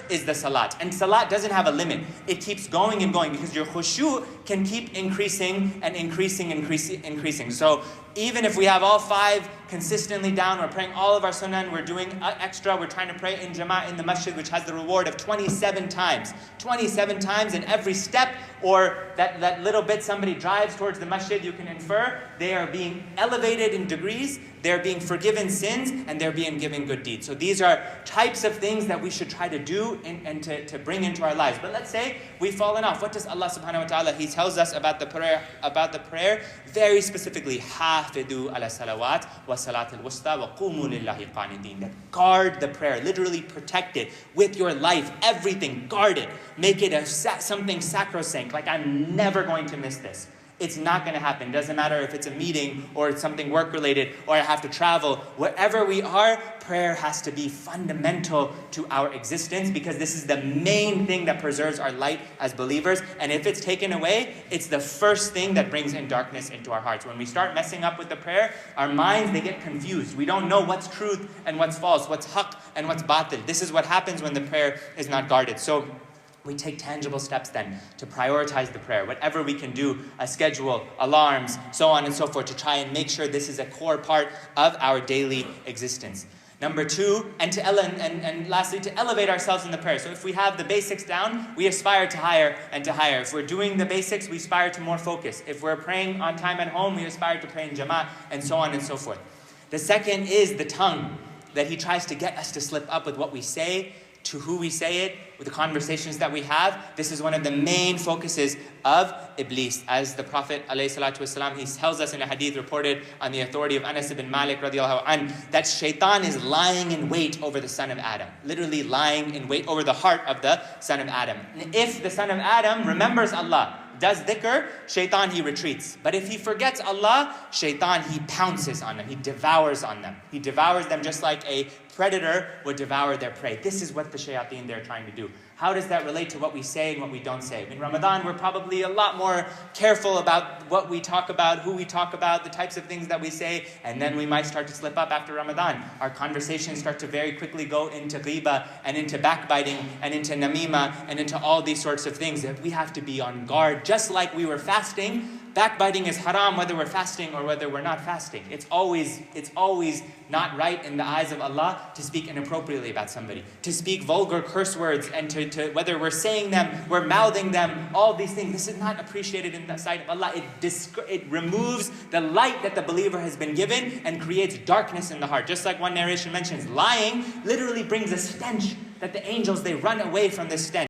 is the salat. And salat doesn't have a limit. It keeps going and going because your khushu can keep increasing and increasing. So even if we have all 5 consistently down, we're praying all of our sunnah, we're doing extra, we're trying to pray in jama'ah in the masjid, which has the reward of 27 times. 27 times in every step, or that little bit somebody drives towards the masjid, you can infer they are being elevated in degrees, they're being forgiven sins, and they're being given good deeds. So these are types of things that we should try to do and to bring into our lives. But let's say we've fallen off. What does Allah subhanahu wa ta'ala, He tells us about the prayer very specifically, حَافِظُوا عَلَى الصَّلَوَاتِ وَالصَّلَاةِ الْوُسْطَى وَقُومُوا لِلَّهِ قَانِتِينَ. That guard the prayer, literally protect it with your life, everything, guard it. Make it something sacrosanct, like I'm never going to miss this. It's not going to happen. Doesn't matter if it's a meeting or it's something work-related or I have to travel. Wherever we are, prayer has to be fundamental to our existence because this is the main thing that preserves our light as believers. And if it's taken away, it's the first thing that brings in darkness into our hearts. When we start messing up with the prayer, our minds, they get confused. We don't know what's truth and what's false, what's haqq and what's batil. This is what happens when the prayer is not guarded. So we take tangible steps then to prioritize the prayer. Whatever we can do, a schedule, alarms, so on and so forth, to try and make sure this is a core part of our daily existence. Number 2, and lastly, to elevate ourselves in the prayer. So if we have the basics down, we aspire to higher and to higher. If we're doing the basics, we aspire to more focus. If we're praying on time at home, we aspire to pray in jama'ah, and so on and so forth. The second is the tongue, that He tries to get us to slip up with what we say, to who we say it, with the conversations that we have. This is one of the main focuses of Iblis. As the Prophet ﷺ, he tells us in a hadith reported on the authority of Anas ibn Malik radiallahu anh, that shaytan is lying in wait over the son of Adam. Literally lying in wait over the heart of the son of Adam. And if the son of Adam remembers Allah, does dhikr, shaytan, he retreats. But if he forgets Allah, shaytan, he pounces on them. He devours on them. He devours them just like a predator would devour their prey. This is what the shayateen, they're trying to do. How does that relate to what we say and what we don't say? In Ramadan, we're probably a lot more careful about what we talk about, who we talk about, the types of things that we say, and then we might start to slip up after Ramadan. Our conversations start to very quickly go into ghiba and into backbiting and into namima and into all these sorts of things that we have to be on guard. Just like we were fasting, backbiting is haram whether we're fasting or whether we're not fasting. It's always not right in the eyes of Allah to speak inappropriately about somebody, to speak vulgar curse words, and to whether we're saying them, we're mouthing them, all these things. This is not appreciated in the sight of Allah. It removes the light that the believer has been given and creates darkness in the heart. Just like one narration mentions, lying literally brings a stench that the angels, they run away from this stench.